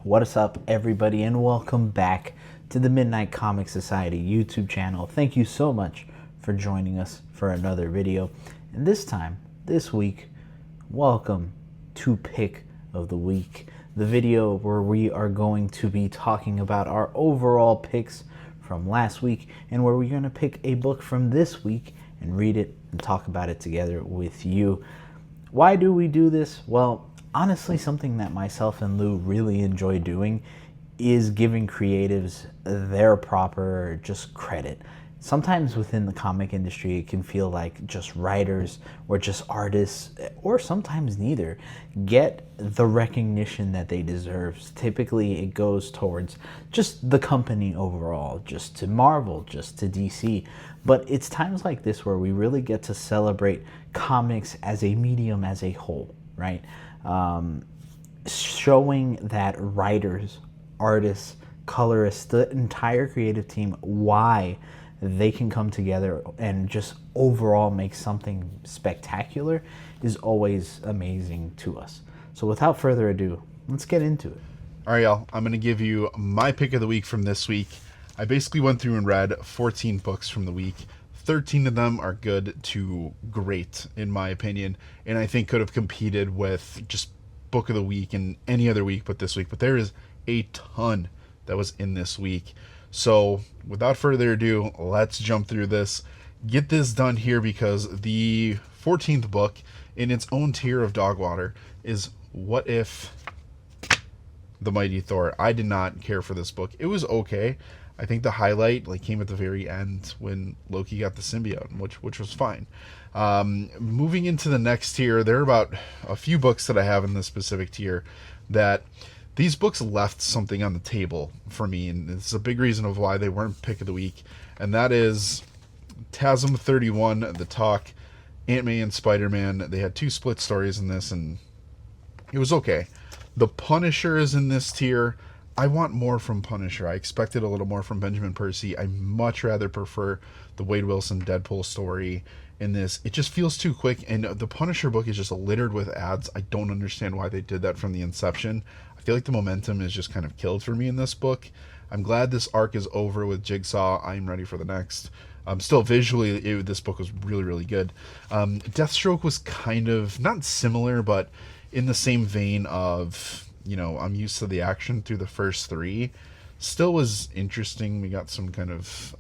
What is up, everybody, and welcome back to the Midnight Comic Society YouTube channel. Thank you so much for joining us for another video. And this week, welcome to Pick of the Week, the video where we are going to be talking about our overall picks from last week and where we're going to pick a book from this week and read it and talk about it together with you. Why do we do this? Well, honestly, something that myself and Lou really enjoy doing is giving creatives their proper just credit. Sometimes within the comic industry, it can feel like just writers or just artists, or sometimes neither, get the recognition that they deserve. Typically, it goes towards just the company overall, just to Marvel, just to DC. But it's times like this where we really get to celebrate comics as a medium as a whole, right? Showing that writers, artists, colorists, the entire creative team, why they can come together and just overall make something spectacular is always amazing to us. So without further ado, let's get into it. All right, y'all. I'm going to give you my pick of the week from this week. I basically went through and read 14 books from the week. 13 of them are good to great, in my opinion, and I think could have competed with just book of the week and any other week but this week. But there is a ton that was in this week. So without further ado, let's jump through this. Get this done here, because the 14th book in its own tier of Dogwater is What If the Mighty Thor. I did not care for this book. It was okay. I think the highlight came at the very end when Loki got the symbiote, which was fine. Moving into the next tier, there are about a few books that I have in this specific tier that these books left something on the table for me, and it's a big reason of why they weren't pick of the week, and that is TASM 31, The Talk, Ant-Man and Spider-Man. They had two split stories in this, and it was okay. The Punisher is in this tier. I want more from Punisher. I expected a little more from Benjamin Percy. I much rather prefer the Wade Wilson Deadpool story in this. It just feels too quick, and the Punisher book is just littered with ads. I don't understand why they did that from the inception. I feel like the momentum is just kind of killed for me in this book. I'm glad this arc is over with Jigsaw. I'm ready for the next. Still, visually, this book was really, really good. Deathstroke was kind of, not similar, but in the same vein of, I'm used to the action through the first three. Still was interesting. We got some kind of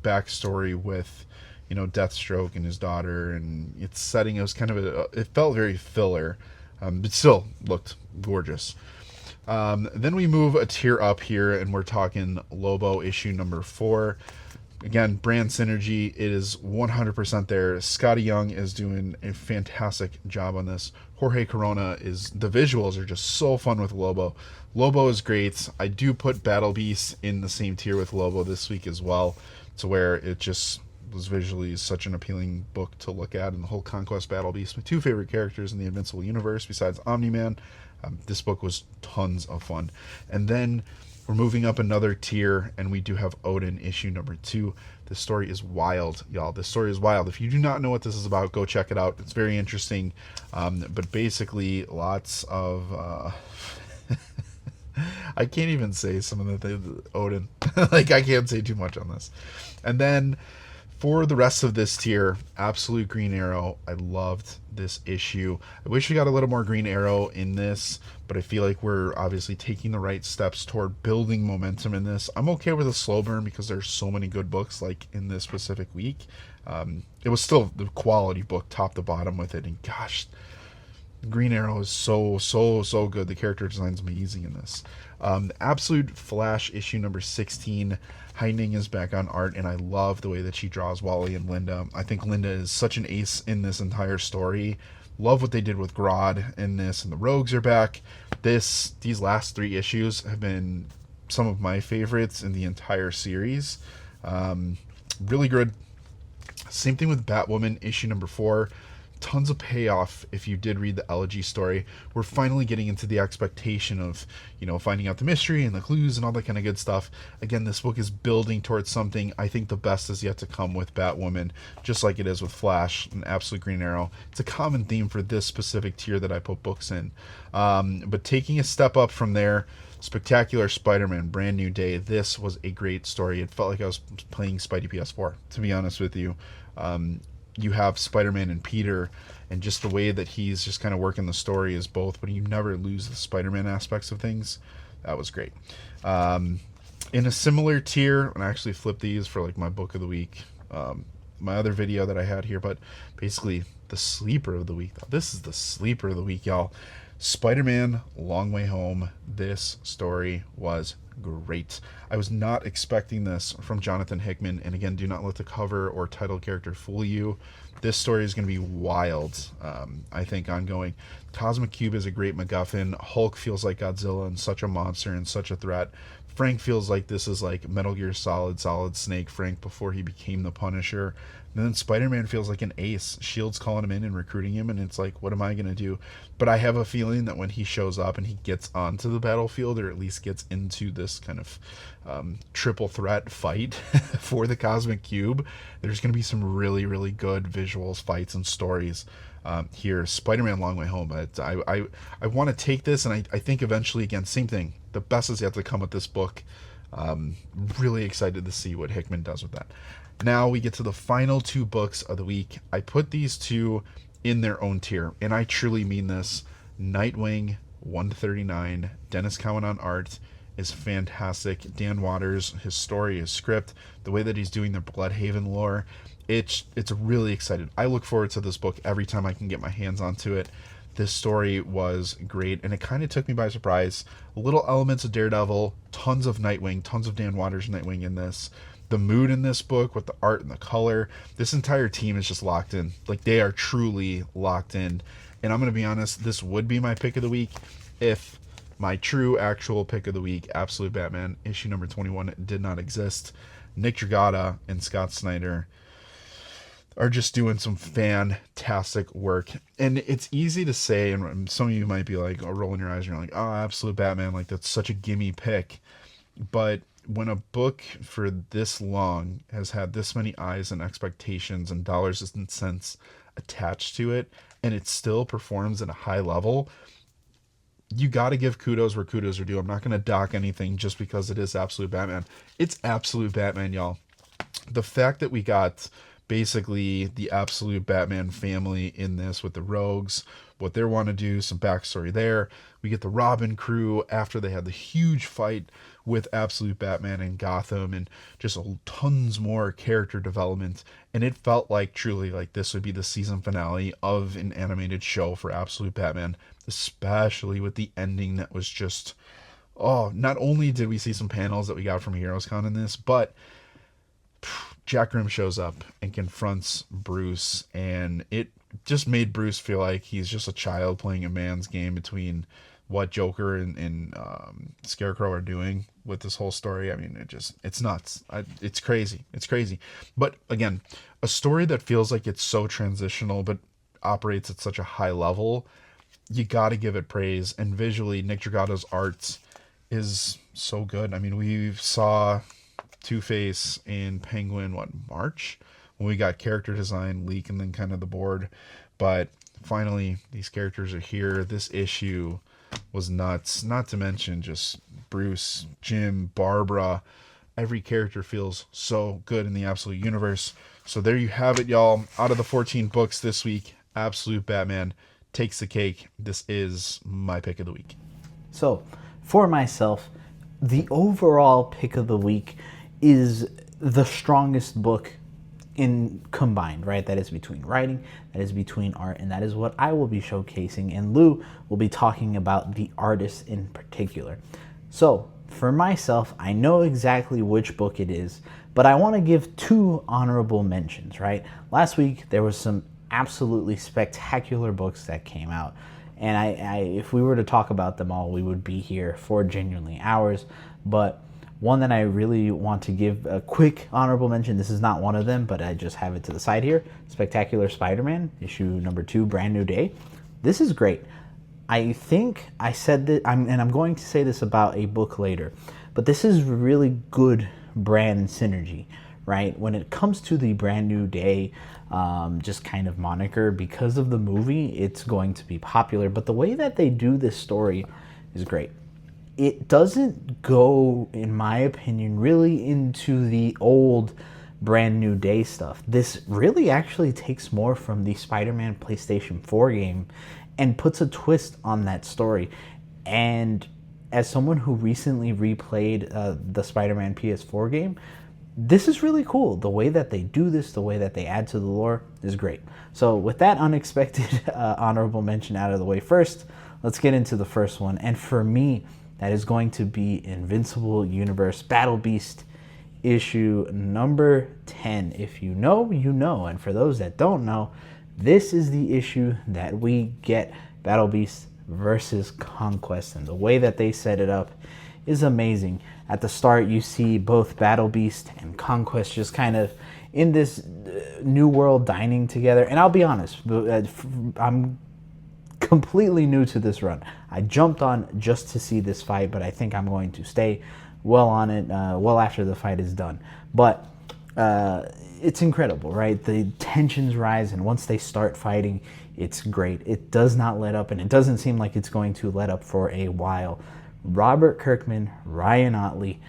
backstory with, Deathstroke and his daughter, and its setting. It was kind of it felt very filler, but still looked gorgeous. Then we move a tier up here, and we're talking Lobo issue number 4. Again, brand synergy, it is 100% there. Scotty Young is doing a fantastic job on this. Jorge Corona the visuals are just so fun with Lobo. Lobo is great. I do put Battle Beast in the same tier with Lobo this week as well, to where it just was visually such an appealing book to look at. And the whole Conquest Battle Beast, my two favorite characters in the Invincible universe besides Omni-Man. This book was tons of fun. And then we're moving up another tier, and we do have Odin issue number 2. This story is wild, y'all. This story is wild. If you do not know what this is about, go check it out. It's very interesting. But basically, lots of... I can't even say some of the things. Odin. I can't say too much on this. And then for the rest of this tier, Absolute Green Arrow. I loved this issue. I wish we got a little more Green Arrow in this, but I feel like we're obviously taking the right steps toward building momentum in this. I'm okay with a slow burn because there's so many good books in this specific week. It was still the quality book top to bottom with it, and gosh, Green Arrow is so good. The character design's amazing in this. Absolute Flash issue number 16. Heiding is back on art, and I love the way that she draws Wally and Linda. I think Linda is such an ace in this entire story. Love what they did with Grodd in this, and the Rogues are back. These last 3 issues have been some of my favorites in the entire series. Really good. Same thing with Batwoman issue number 4. tons of payoff if you did read the elegy story. We're finally getting into the expectation of, finding out the mystery and the clues and all that kind of good stuff. Again, this book is building towards something. I think the best is yet to come with Batwoman, just like it is with Flash and Absolute Green Arrow. It's a common theme for this specific tier that I put books in. But taking a step up from there, Spectacular Spider-Man, Brand New Day. This was a great story. It felt like I was playing Spidey PS4, to be honest with you. You have Spider-Man and Peter, and just the way that he's just kind of working the story is both, but you never lose the Spider-Man aspects of things. That was great. In a similar tier, and I actually flipped these for like my book of the week, my other video that I had here, but basically the sleeper of the week. This is the sleeper of the week, y'all. Spider-Man Long Way Home. This story was great. I was not expecting this from Jonathan Hickman, and again, do not let the cover or title character fool you. This story is going to be wild, I think, ongoing. Cosmic Cube is a great MacGuffin. Hulk feels like Godzilla and such a monster and such a threat. Frank feels like this is like Metal Gear Solid Snake Frank before he became the Punisher. And then Spider-Man feels like an ace. S.H.I.E.L.D's calling him in and recruiting him, and it's like, what am I going to do? But I have a feeling that when he shows up and he gets onto the battlefield, or at least gets into this kind of triple threat fight for the Cosmic Cube, there's going to be some really, really good visuals, fights, and stories here. Spider-Man Long Way Home. But I want to take this, and I think eventually, again, same thing. The best is yet to come with this book. Really excited to see what Hickman does with that. Now we get to the final two books of the week. I put these two in their own tier, and I truly mean this. Nightwing 139, Dennis Cowan on art, is fantastic. Dan Waters, his story, his script, the way that he's doing the Bloodhaven lore, it's really excited. I look forward to this book every time I can get my hands onto it. This story was great, and it kind of took me by surprise. Little elements of Daredevil, tons of Nightwing, tons of Dan Waters Nightwing in this. The mood in this book with the art and the color, this entire team is just locked in. Like, they are truly locked in. And I'm going to be honest, this would be my pick of the week if my true actual pick of the week, Absolute Batman, issue number 21, did not exist. Nick Dragotta and Scott Snyder are just doing some fantastic work. And it's easy to say, and some of you might be like, rolling your eyes, and you're like, oh, Absolute Batman, like, that's such a gimme pick. But when a book for this long has had this many eyes and expectations and dollars and cents attached to it, and it still performs at a high level, you got to give kudos where kudos are due. I'm not going to dock anything just because it is Absolute Batman. It's Absolute Batman, y'all. The fact that we got basically the Absolute Batman family in this with the Rogues, what they want to do, some backstory there. We get the Robin crew after they had the huge fight with Absolute Batman in Gotham, and just tons more character development. And it felt like truly like this would be the season finale of an animated show for Absolute Batman, especially with the ending that was just, not only did we see some panels that we got from HeroesCon in this, but Jack Grimm shows up and confronts Bruce, and it just made Bruce feel like he's just a child playing a man's game between what Joker and Scarecrow are doing with this whole story. I mean, it's nuts. It's crazy. It's crazy. But again, a story that feels like it's so transitional but operates at such a high level, you got to give it praise. And visually, Nick Dragotta's art is so good. I mean, we saw Two-Face in Penguin, March? When we got character design leak and then kind of the board. But finally, these characters are here. This issue was nuts. Not to mention just Bruce, Jim, Barbara. Every character feels so good in the Absolute universe. So there you have it, y'all. Out of the 14 books this week, Absolute Batman takes the cake. This is my pick of the week. So, for myself, the overall pick of the week is the strongest book in combined, right? That is between writing, that is between art, and that is what I will be showcasing, and Lou will be talking about the artist in particular. So for myself, I know exactly which book it is, but I want to give two honorable mentions, right? Last week there was some absolutely spectacular books that came out, and I if we were to talk about them all, we would be here for genuinely hours. But One that I really want to give a quick honorable mention, this is not one of them, but I just have it to the side here. Spectacular Spider-Man, issue number 2, Brand New Day. This is great. I think I said that, and I'm going to say this about a book later, but this is really good brand synergy, right? When it comes to the Brand New Day, just kind of moniker, because of the movie, it's going to be popular. But the way that they do this story is great. It doesn't go, in my opinion, really into the old Brand New Day stuff. This really actually takes more from the Spider-Man PlayStation 4 game and puts a twist on that story. And as someone who recently replayed the Spider-Man PS4 game, this is really cool. The way that they do this, the way that they add to the lore is great. So with that unexpected honorable mention out of the way first, let's get into the first one. And for me, that is going to be Invincible Universe Battle Beast issue number 10. If you know, you know. And for those that don't know, this is the issue that we get Battle Beast versus Conquest. And the way that they set it up is amazing. At the start, you see both Battle Beast and Conquest just kind of in this new world dining together. And I'll be honest, I'm completely new to this run. I jumped on just to see this fight, but I think I'm going to stay well on it well after the fight is done. But it's incredible, right? The tensions rise, and once they start fighting, it's great. It does not let up, and it doesn't seem like it's going to let up for a while. Robert Kirkman, Ryan Ottley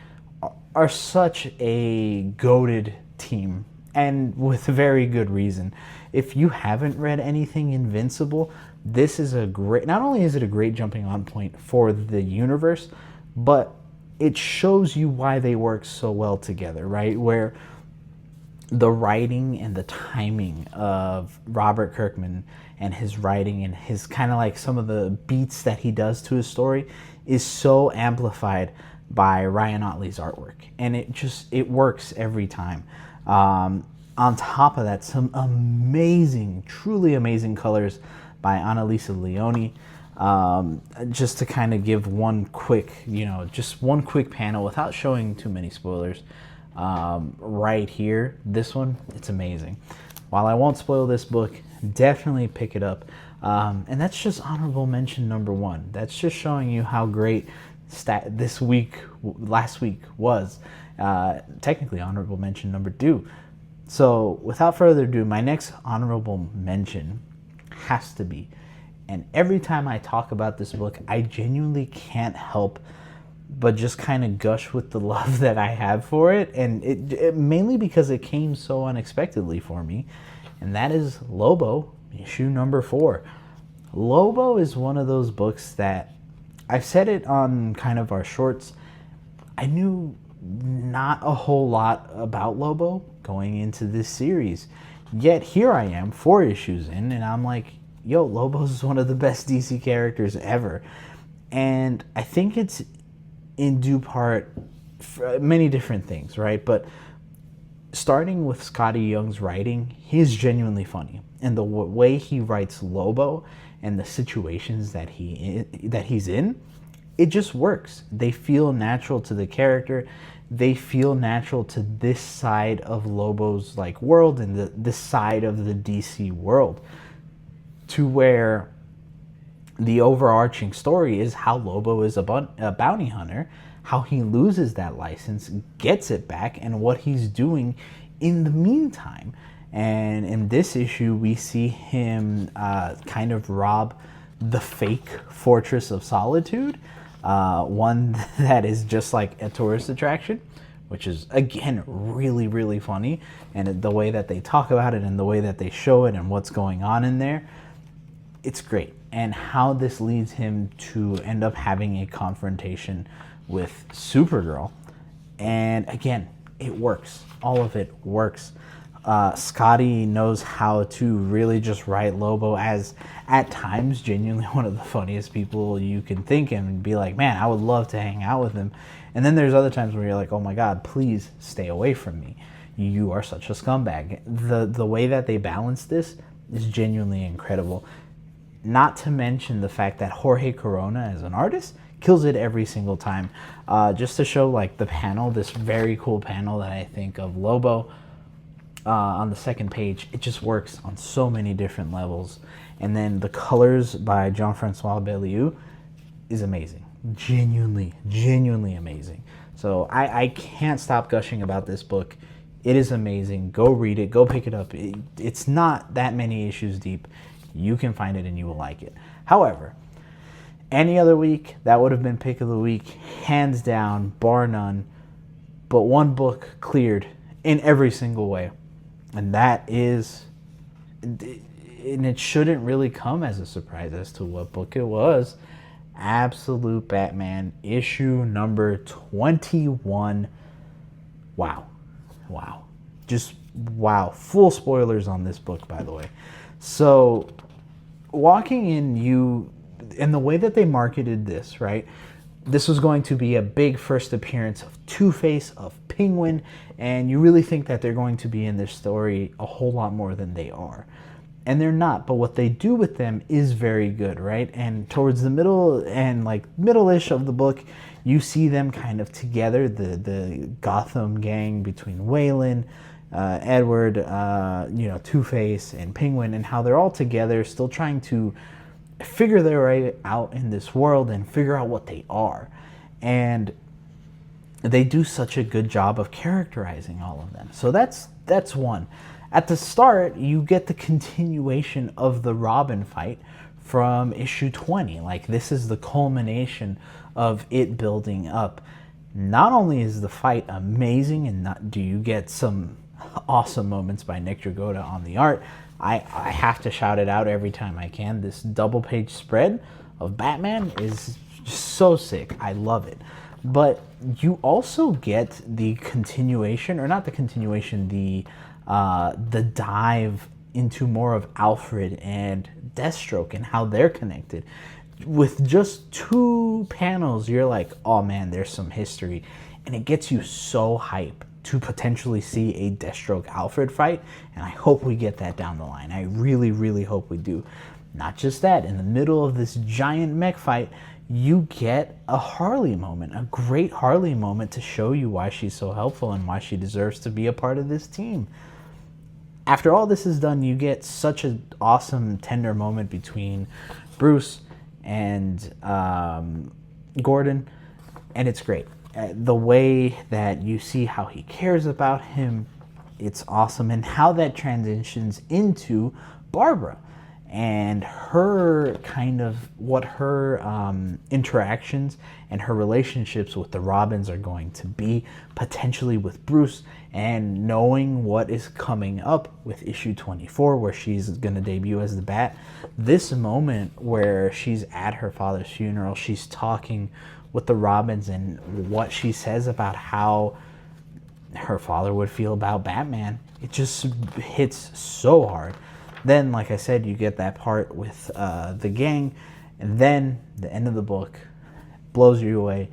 are such a goated team, and with very good reason. If you haven't read anything Invincible, this is a great, not only is it a great jumping on point for the universe, but it shows you why they work so well together, right? Where the writing and the timing of Robert Kirkman and his writing and his kind of like some of the beats that he does to his story is so amplified by Ryan Ottley's artwork. And it works every time. On top of that, some amazing, truly amazing colors by Annalisa Leone. Just to kind of give one quick, just one quick panel without showing too many spoilers. Right here, this one, it's amazing. While I won't spoil this book, definitely pick it up. And that's just honorable mention number 1. That's just showing you how great last week was. Technically honorable mention number 2. So without further ado, my next honorable mention has to be, and every time I talk about this book, I genuinely can't help but just kind of gush with the love that I have for it, and it mainly because it came so unexpectedly for me, and that is Lobo, issue number 4. Lobo is one of those books that, I've said it on kind of our shorts, I knew not a whole lot about Lobo going into this series, yet here I am 4 issues in, and I'm like, yo, Lobo's is one of the best DC characters ever. And I think it's in due part for many different things, right? But starting with Scotty Young's writing, he's genuinely funny. And the way he writes Lobo and the situations that he's in, it just works. They feel natural to the character. They feel natural to this side of Lobo's like world and this side of the DC world, to where the overarching story is how Lobo is a bounty hunter, how he loses that license, gets it back, and what he's doing in the meantime. And in this issue, we see him kind of rob the fake Fortress of Solitude, one that is just like a tourist attraction, which is, again, really, really funny. And the way that they talk about it and the way that they show it and what's going on in there, it's great. And how this leads him to end up having a confrontation with Supergirl. And again, it works. All of it works. Scotty knows how to really just write Lobo as, at times, genuinely one of the funniest people you can think, and be like, man, I would love to hang out with him. And then there's other times where you're like, oh my God, please stay away from me. You are such a scumbag. The way that they balance this is genuinely incredible. Not to mention the fact that Jorge Corona, as an artist, kills it every single time. Just to show like the panel, this very cool panel that I think of Lobo on the second page, it just works on so many different levels. And then the colors by Jean-Francois Belliou is amazing. Genuinely amazing. So I can't stop gushing about this book. It is amazing. Go read it. Go pick it up. It's not that many issues deep. You can find it and you will like it. However, any other week, that would have been pick of the week, hands down, bar none. But one book cleared in every single way. And that is, and it shouldn't really come as a surprise as to what book it was. Absolute Batman, issue number 21. Wow. Just wow. Full spoilers on this book, by the way. So, walking in, and the way that they marketed this, right? This was going to be a big first appearance of Two-Face, of Penguin, and you really think that they're going to be in this story a whole lot more than they are. And they're not, but what they do with them is very good, right? And towards the middle and like middle-ish of the book, you see them kind of together, the Gotham gang between Wayland, Edward, Two-Face, and Penguin, and how they're all together, still trying to figure their way out in this world and figure out what they are. And they do such a good job of characterizing all of them. So that's one. At the start, you get the continuation of the Robin fight from issue 20. Like, this is the culmination of it building up. Not only is the fight amazing, and do you get some awesome moments by Nick Dragotta on the art, I have to shout it out every time I can. This double page spread of Batman is just so sick. I love it. But you also get the continuation, or not the continuation, the dive into more of Alfred and Deathstroke and how they're connected. With just 2 panels, you're like, oh man, there's some history. And it gets you so hype to potentially see a Deathstroke Alfred fight. And I hope we get that down the line. I really hope we do. Not just that, in the middle of this giant mech fight, you get a Harley moment, a great Harley moment to show you why she's so helpful and why she deserves to be a part of this team. After all this is done, you get such an awesome, tender moment between Bruce and Gordon, and it's great. The way that you see how he cares about him, it's awesome, and how that transitions into Barbara and her kind of what her interactions and her relationships with the Robins are going to be, potentially with Bruce, and knowing what is coming up with issue 24 where she's going to debut as the Bat. This moment where she's at her father's funeral, she's talking with the Robins, and what she says about how her father would feel about Batman, it just hits so hard. Then, like I said, you get that part with the gang, and then the end of the book blows you away.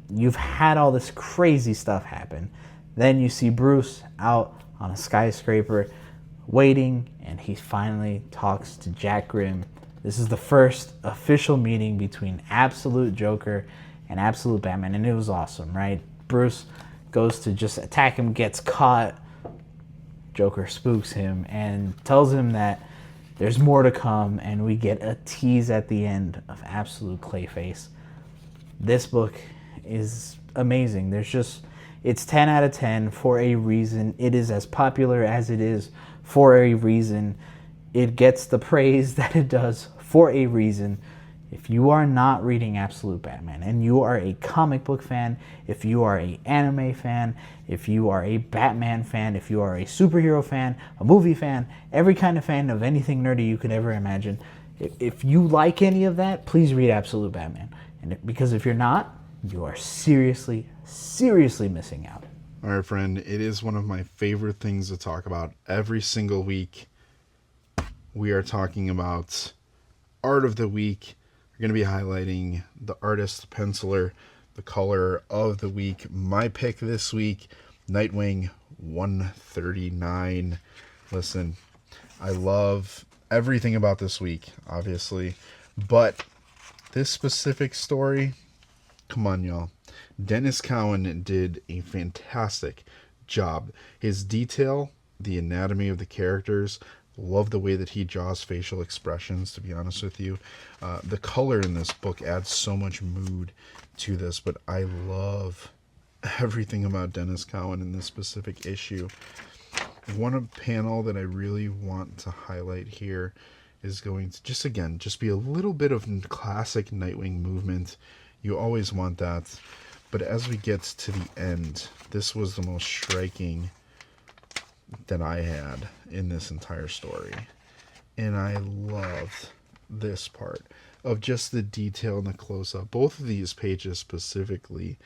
You've had all this crazy stuff happen. Then you see Bruce out on a skyscraper waiting, and he finally talks to Jack Grimm. This is the first official meeting between Absolute Joker and Absolute Batman, and it was awesome, right? Bruce goes to just attack him, gets caught. Joker spooks him and tells him that there's more to come, and we get a tease at the end of Absolute Clayface. This book is amazing. It's 10 out of 10 for a reason. It is as popular as it is for a reason. It gets the praise that it does for a reason. If you are not reading Absolute Batman, and you are a comic book fan, if you are an anime fan, if you are a Batman fan, if you are a superhero fan, a movie fan, every kind of fan of anything nerdy you could ever imagine, if you like any of that, please read Absolute Batman. Because if you're not, you are seriously missing out. All right, friend, it is one of my favorite things to talk about every single week. We are talking about Art of the Week. We're going to be highlighting the artist, penciler, the color of the week. My pick this week, Nightwing 139. Listen, I love everything about this week, obviously, but this specific story, Come on, y'all. Dennis Cowan did a fantastic job. His detail, the anatomy of the characters, love the way that he draws facial expressions, to be honest with you. The color in this book adds so much mood to this, but I love everything about Dennis Cowan in this specific issue. One panel that I really want to highlight here is going to just be a little bit of classic Nightwing movement. You always want that. But as we get to the end, this was the most striking that I had in this entire story. And I loved this part of just the detail and the close-up. Both of these pages specifically,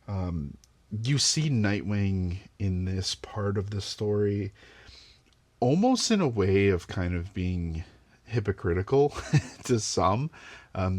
you see Nightwing in this part of the story almost in a way of kind of being hypocritical to some,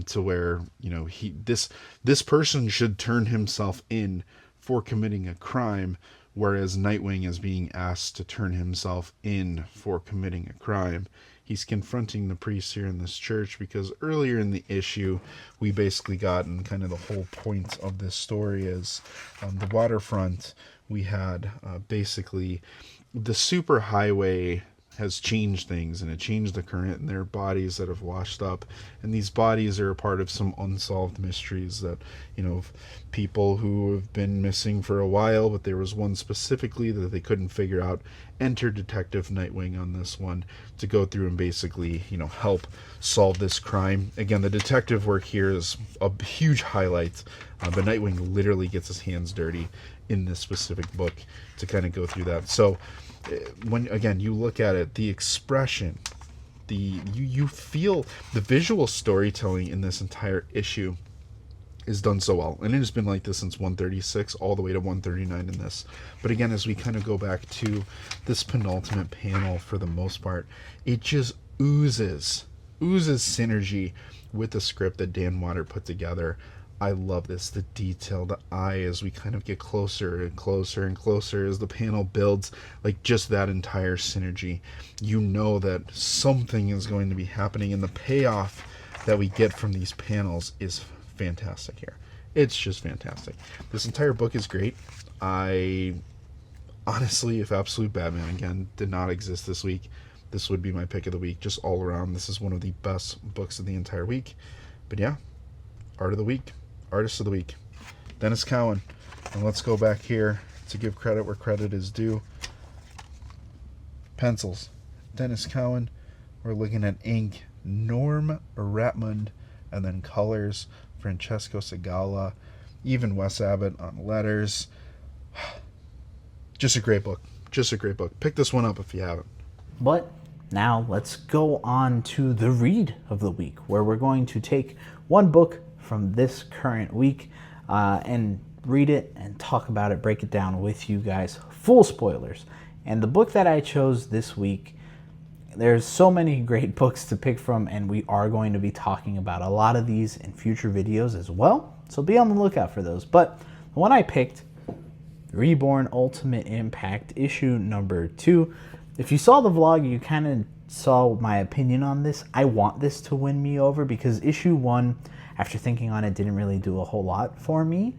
to where, you know, this person should turn himself in for committing a crime, whereas Nightwing is being asked to turn himself in for committing a crime. He's confronting the priest here in this church because earlier in the issue, we basically gotten kind of the whole point of this story is the waterfront. We had basically the superhighway has changed things, and it changed the current, and there are bodies that have washed up, and these bodies are a part of some unsolved mysteries that, you know, people who have been missing for a while, but there was one specifically that they couldn't figure out. Enter Detective Nightwing on this one to go through and basically, you know, help solve this crime. Again, the detective work here is a huge highlight, but Nightwing literally gets his hands dirty in this specific book to kind of go through that. So when, again, you look at it, the expression, you feel the visual storytelling in this entire issue is done so well, and it has been like this since 136 all the way to 139 in this. But again, as we kind of go back to this penultimate panel, for the most part, it just oozes synergy with the script that Dan Water put together. I love this, the detail, the eye, as we kind of get closer and closer and closer as the panel builds, like just that entire synergy. You know that something is going to be happening, and the payoff that we get from these panels is fantastic here. It's just fantastic. This entire book is great. I honestly, if Absolute Batman again did not exist this week, this would be my pick of the week, just all around. This is one of the best books of the entire week. But yeah, art of the week, artist of the week, Dennis Cowan. And let's go back here to give credit where credit is due. Pencils, Dennis Cowan. We're looking at ink, Norm Ratmund, and then colors, Francesco Segala, even Wes Abbott on letters. Just a great book. Just a great book. Pick this one up if you haven't. But now let's go on to the read of the week, where we're going to take one book from this current week and read it and talk about it, break it down with you guys. Full spoilers. And the book that I chose this week, there's so many great books to pick from, and we are going to be talking about a lot of these in future videos as well. So be on the lookout for those. But the one I picked, Reborn Ultimate Impact, issue number 2. If you saw the vlog, you kind of saw my opinion on this. I want this to win me over because issue 1, after thinking on it, didn't really do a whole lot for me.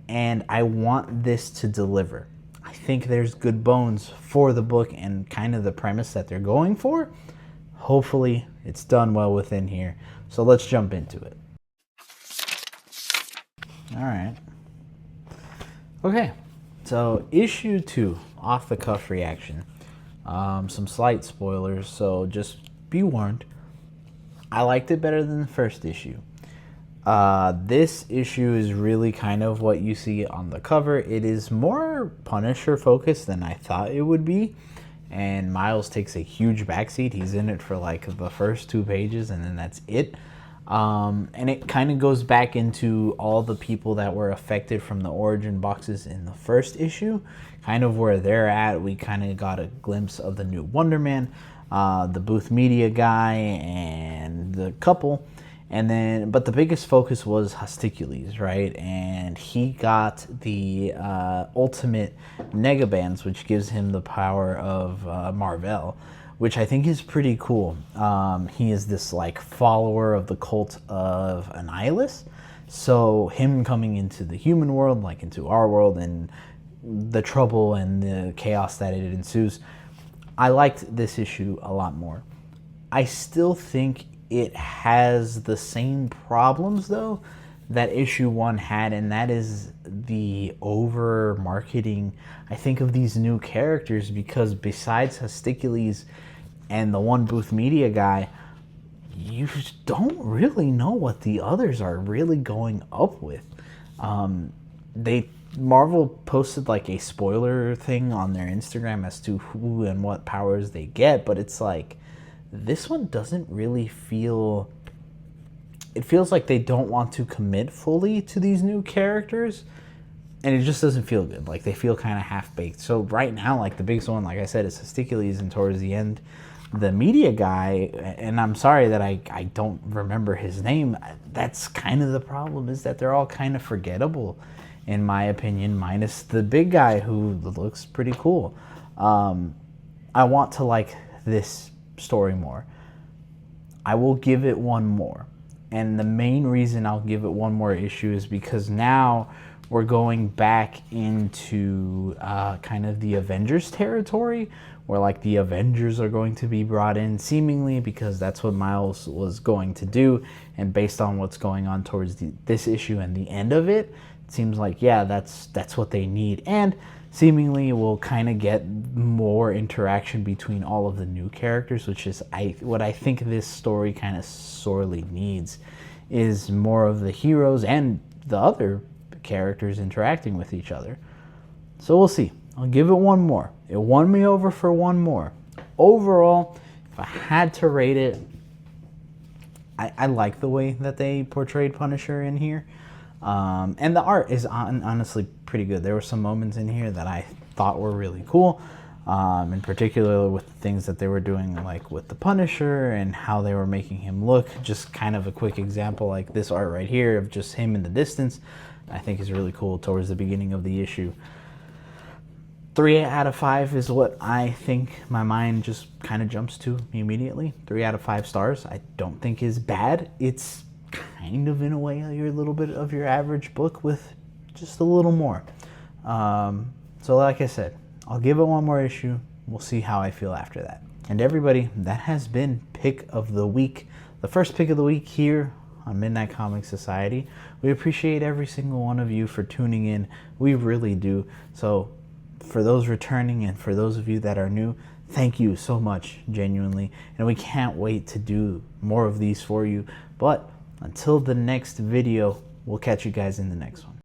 And I want this to deliver. I think there's good bones for the book and kind of the premise that they're going for. Hopefully it's done well within here. So let's jump into it. All right. Okay, so issue 2, off the cuff reaction. Some slight spoilers, so just be warned. I liked it better than the first issue. This issue is really kind of what you see on the cover. It is more Punisher focused than I thought it would be, and Miles takes a huge backseat. He's in it for like the first 2 pages, and then that's it. And it kind of goes back into all the people that were affected from the origin boxes in the first issue, kind of where they're at. We kind of got a glimpse of the new Wonder Man, the Booth Media guy, and the couple. And then, but the biggest focus was Hosticules, right? And he got the ultimate Negabands, which gives him the power of Marvel, which I think is pretty cool. He is this like follower of the cult of Annihilus. So him coming into the human world, like into our world, and the trouble and the chaos that it ensues, I liked this issue a lot more. I still think it has the same problems, though, that issue 1 had, and that is the over marketing, I think, of these new characters, because besides Hesticules and the One Booth Media guy, you don't really know what the others are really going up with. Marvel posted like a spoiler thing on their Instagram as to who and what powers they get, but it's like, this one doesn't really feel... It feels like they don't want to commit fully to these new characters, and it just doesn't feel good. Like, they feel kind of half-baked. So right now, like, the biggest one, like I said, is Hesticules, and towards the end, the media guy, and I'm sorry that I don't remember his name, that's kind of the problem, is that they're all kind of forgettable, in my opinion, minus the big guy, who looks pretty cool. I want to like this story more. I will give it one more. And the main reason I'll give it one more issue is because now we're going back into kind of the Avengers territory, where like the Avengers are going to be brought in, seemingly, because that's what Miles was going to do. And based on what's going on towards this issue and the end of it, it seems like, yeah, that's what they need. And seemingly we'll kind of get more interaction between all of the new characters, which is what I think this story kind of sorely needs, is more of the heroes and the other characters interacting with each other. So we'll see. I'll give it one more. It won me over for one more. Overall, if I had to rate it, I like the way that they portrayed Punisher in here. And the art is honestly pretty good. There were some moments in here that I thought were really cool, in particular with the things that they were doing, like with the Punisher and how they were making him look. Just kind of a quick example, like this art right here of just him in the distance, I think is really cool towards the beginning of the issue. 3 out of 5 is what I think my mind just kind of jumps to immediately. 3 out of 5 stars. I don't think is bad. It's kind of, in a way, a little bit of your average book with just a little more. So like I said, I'll give it one more issue. We'll see how I feel after that. And everybody, that has been Pick of the Week. The first Pick of the Week here on Midnight Comics Society. We appreciate every single one of you for tuning in. We really do. So for those returning and for those of you that are new, thank you so much, genuinely. And we can't wait to do more of these for you. But until the next video, we'll catch you guys in the next one.